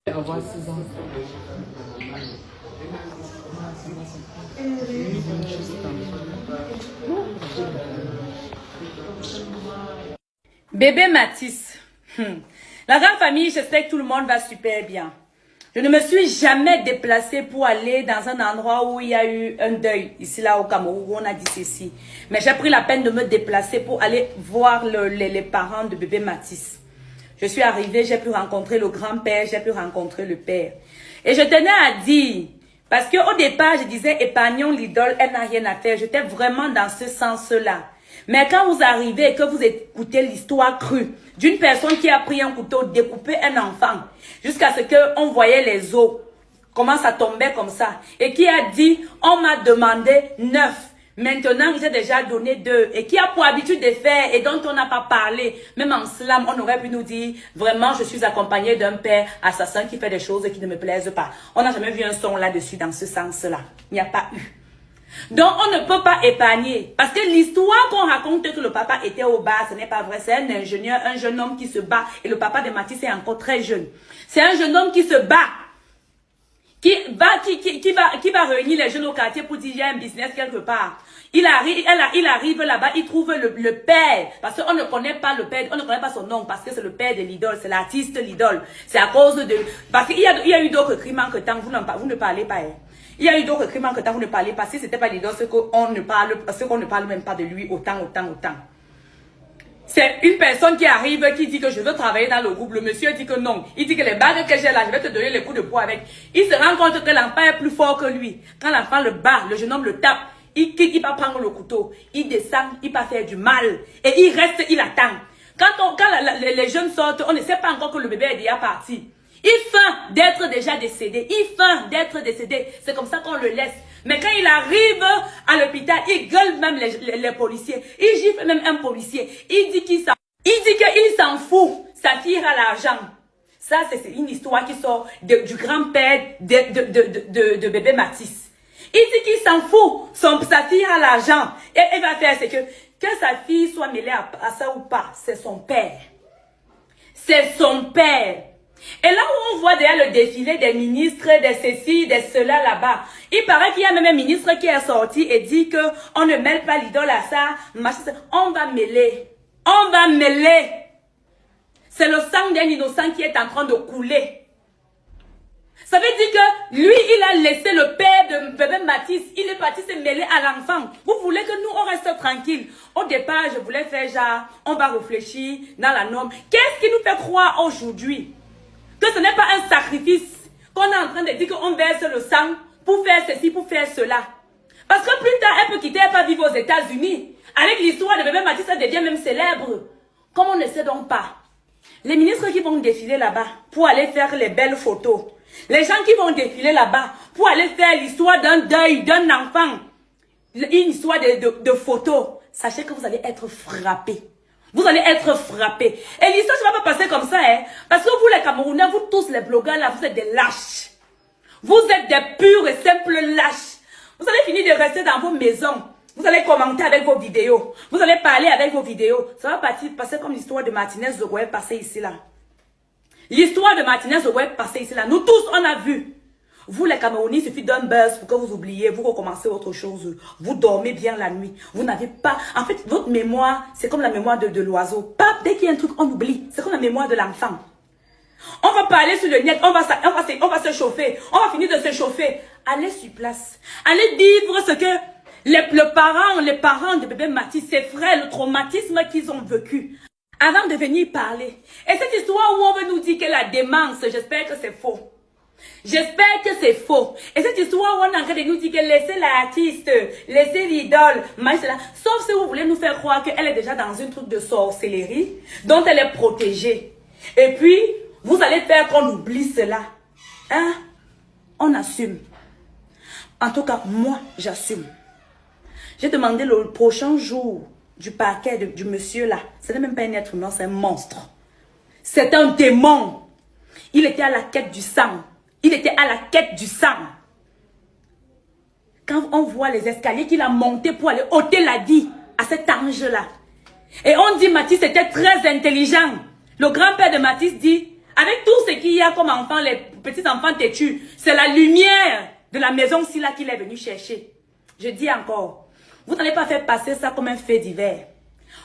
Avoir 6 ans. Bébé Mathis. La grande famille, j'espère que tout le monde va super bien. Je ne me suis jamais déplacée pour aller dans un endroit où il y a eu un deuil, ici là au Cameroun, où on a dit ceci. Mais j'ai pris la peine de me déplacer pour aller voir les parents de bébé Mathis. Je suis arrivée, j'ai pu rencontrer le grand-père, j'ai pu rencontrer le père. Et je tenais à dire, parce qu'au départ, je disais, épargnons l'idole, elle n'a rien à faire. J'étais vraiment dans ce sens-là. Mais quand vous arrivez et que vous écoutez l'histoire crue d'une personne qui a pris un couteau, découpé un enfant, jusqu'à ce qu'on voyait les os, comment ça tombait comme ça, et qui a dit, on m'a demandé 9. Maintenant, il a déjà donné 2 et qui a pour habitude de faire et dont on n'a pas parlé. Même en slam, on aurait pu nous dire, vraiment, je suis accompagné d'un père assassin qui fait des choses qui ne me plaisent pas. On n'a jamais vu un son là-dessus dans ce sens-là. Il n'y a pas eu. Donc, on ne peut pas épargner. Parce que l'histoire qu'on raconte que le papa était au bar, ce n'est pas vrai. C'est un ingénieur, un jeune homme qui se bat. Et le papa de Mathis est encore très jeune. C'est un jeune homme qui se bat. Qui va réunir les jeunes au quartier pour dire il y a un business quelque part. Il arrive là-bas, il trouve le père. Parce qu'on ne connaît pas le père, on ne connaît pas son nom parce que c'est le père de l'idole, c'est l'artiste l'idole. C'est à cause de... Parce qu'il y a eu d'autres crimes que tant, vous ne parlez pas. Hein. Il y a eu d'autres crimes que tant, vous ne parlez pas. Si ce n'était pas l'idole, c'est qu'on ne parle même pas de lui autant. C'est une personne qui arrive, qui dit que je veux travailler dans le groupe. Le monsieur dit que non. Il dit que les bagues que j'ai là, je vais te donner les coups de poing avec. Il se rend compte que l'enfant est plus fort que lui. Quand l'enfant le bat, le jeune homme le tape. Il va prendre le couteau. Il descend, il va faire du mal. Et il reste, il attend. Quand les jeunes sortent, on ne sait pas encore que le bébé est déjà parti. Il feint d'être déjà décédé. C'est comme ça qu'on le laisse. Mais quand il arrive à l'hôpital, il gueule même les policiers. Il gifle même un policier. Il dit qu'il s'en fout. Sa fille a l'argent. Ça, c'est une histoire qui sort du grand-père de bébé Mathis. Il dit qu'il s'en fout. Sa fille a l'argent. Et elle va faire, c'est que sa fille soit mêlée à ça ou pas, c'est son père. C'est son père. Et là où on voit déjà le défilé des ministres, des ceci, des cela là-bas, il paraît qu'il y a même un ministre qui est sorti et dit que on ne mêle pas l'idole à ça, on va mêler. On va mêler. C'est le sang d'un innocent qui est en train de couler. Ça veut dire que lui, il a laissé le père de bébé Mathis, il est parti se mêler à l'enfant. Vous voulez que nous, on reste tranquille. Au départ, je voulais faire genre, on va réfléchir dans la norme. Qu'est-ce qui nous fait croire aujourd'hui que ce n'est pas un sacrifice, qu'on est en train de dire qu'on verse le sang pour faire ceci, pour faire cela. Parce que plus tard, elle peut quitter, elle va vivre aux États-Unis. Avec l'histoire de bébé Mathis, ça devient même célèbre. Comme on ne sait donc pas. Les ministres qui vont défiler là-bas pour aller faire les belles photos. Les gens qui vont défiler là-bas pour aller faire l'histoire d'un deuil, d'un enfant. Une histoire de photos. Sachez que vous allez être frappés. Vous allez être frappés. Et l'histoire ne va pas passer comme ça, hein. Parce que vous, les Camerounais, vous tous les blogueurs là, vous êtes des lâches. Vous êtes des purs et simples lâches. Vous allez finir de rester dans vos maisons. Vous allez commenter avec vos vidéos. Vous allez parler avec vos vidéos. Ça va passer comme l'histoire de Martinez Zogoé passée ici là. L'histoire de Martinez Zogoé passée ici là. Nous tous, on a vu. Vous, les Camerounais, il suffit d'un buzz pour que vous oubliez, vous recommencez autre chose. Vous dormez bien la nuit. Vous n'avez pas... En fait, votre mémoire, c'est comme la mémoire de l'oiseau. Dès qu'il y a un truc, on oublie. C'est comme la mémoire de l'enfant. On va parler sur le net, on va se chauffer. On va finir de se chauffer. Allez sur place. Allez vivre ce que les parents de bébé Mathis, ses frères, le traumatisme qu'ils ont vécu. Avant de venir parler. Et cette histoire où on veut nous dire que la démence, j'espère que c'est faux. J'espère que c'est faux. Et cette histoire où on est en train de nous dire que laissez l'artiste, laissez l'idole, sauf si vous voulez nous faire croire qu'elle est déjà dans un truc de sorcellerie, dont elle est protégée. Et puis, vous allez faire qu'on oublie cela. Hein? On assume. En tout cas, moi, j'assume. J'ai demandé le prochain jour du parquet du monsieur là. Ce n'est même pas un être humain, c'est un monstre. C'est un démon. Il était à la quête du sang. Il était à la quête du sang. Quand on voit les escaliers qu'il a montés pour aller ôter la vie à cet ange-là. Et on dit Mathis était très intelligent. Le grand-père de Mathis dit, avec tout ce qu'il y a comme enfant, petits enfants têtus. C'est la lumière de la maison si là qu'il est venu chercher. Je dis encore, vous n'allez pas faire passer ça comme un fait divers.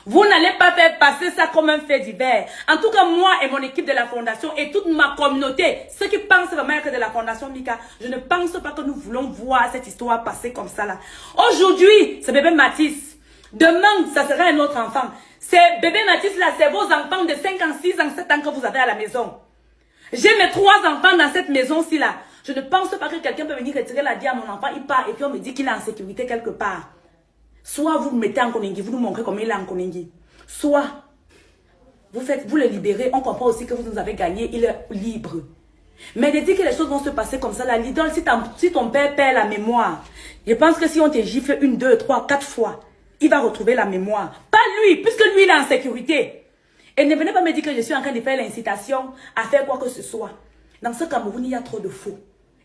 Vous n'allez pas faire passer ça comme un fait divers. En tout cas, moi et mon équipe de la fondation et toute ma communauté, ceux qui pensent vraiment être de la fondation Mika, je ne pense pas que nous voulons voir cette histoire passer comme ça là. Aujourd'hui, c'est bébé Mathis. Demain, ça sera un autre enfant. C'est bébé Mathis là, c'est vos enfants de 5 ans, 6 ans, 7 ans que vous avez à la maison. J'ai mes 3 enfants dans cette maison-ci là. Je ne pense pas que quelqu'un peut venir retirer la vie à mon enfant, il part et puis on me dit qu'il est en sécurité quelque part. Soit vous le mettez en Koningui, vous nous montrez comment il est en Koningui. Soit vous le libérez, on comprend aussi que vous nous avez gagné, il est libre. Mais de dire que les choses vont se passer comme ça, la l'idole, si ton père perd la mémoire, je pense que si on te gifle 1, 2, 3, 4 fois, il va retrouver la mémoire. Pas lui, puisque lui il est en sécurité. Et ne venez pas me dire que je suis en train de faire l'incitation à faire quoi que ce soit. Dans ce Cameroun, il y a trop de faux.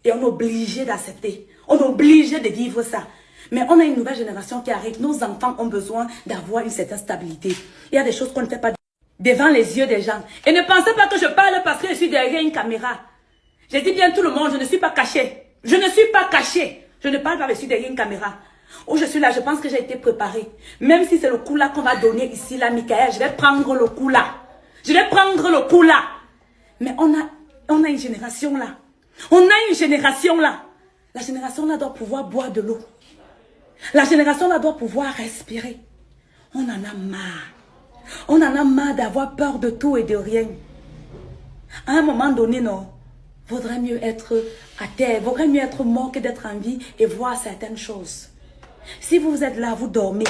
Et on est obligé d'accepter. On est obligé de vivre ça. Mais on a une nouvelle génération qui arrive. Nos enfants ont besoin d'avoir une certaine stabilité. Il y a des choses qu'on ne fait pas devant les yeux des gens. Et ne pensez pas que je parle parce que je suis derrière une caméra. Je dis bien tout le monde, je ne suis pas caché. Je ne suis pas caché. Je ne parle pas, je suis derrière une caméra. Où je suis là, je pense que j'ai été préparée. Même si c'est le coup là qu'on va donner ici, là, Michael, je vais prendre le coup là. Je vais prendre le coup là. Mais on a une génération là. On a une génération là. La génération là doit pouvoir boire de l'eau. La génération là doit pouvoir respirer. On en a marre. On en a marre d'avoir peur de tout et de rien. À un moment donné, non. Vaudrait mieux être à terre. Vaudrait mieux être mort que d'être en vie et voir certaines choses. Si vous êtes là, vous dormez.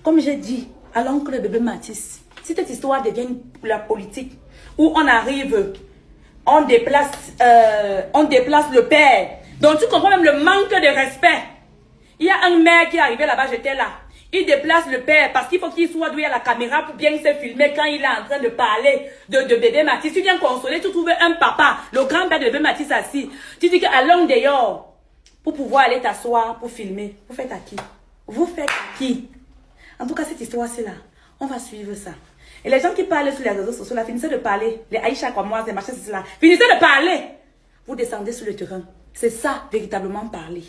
Comme j'ai dit à l'oncle de bébé Mathis, si cette histoire devient la politique, où on arrive, on déplace le père. Donc tu comprends même le manque de respect. Il y a un maire qui est arrivé là-bas, j'étais là. Il déplace le père parce qu'il faut qu'il soit doué à la caméra pour bien se filmer quand il est en train de parler de bébé Mathis. Tu viens consoler, tu trouves un papa, le grand-père de bébé Mathis assis. Tu dis qu'allons dehors pour pouvoir aller t'asseoir pour filmer. Vous faites à qui? Vous faites à qui? En tout cas, cette histoire, c'est là. On va suivre ça. Et les gens qui parlent sur les réseaux sociaux, là, finissez de parler. Les Aïcha comme moi, les machins, c'est cela. Finissez de parler. Vous descendez sur le terrain. C'est ça, véritablement parler.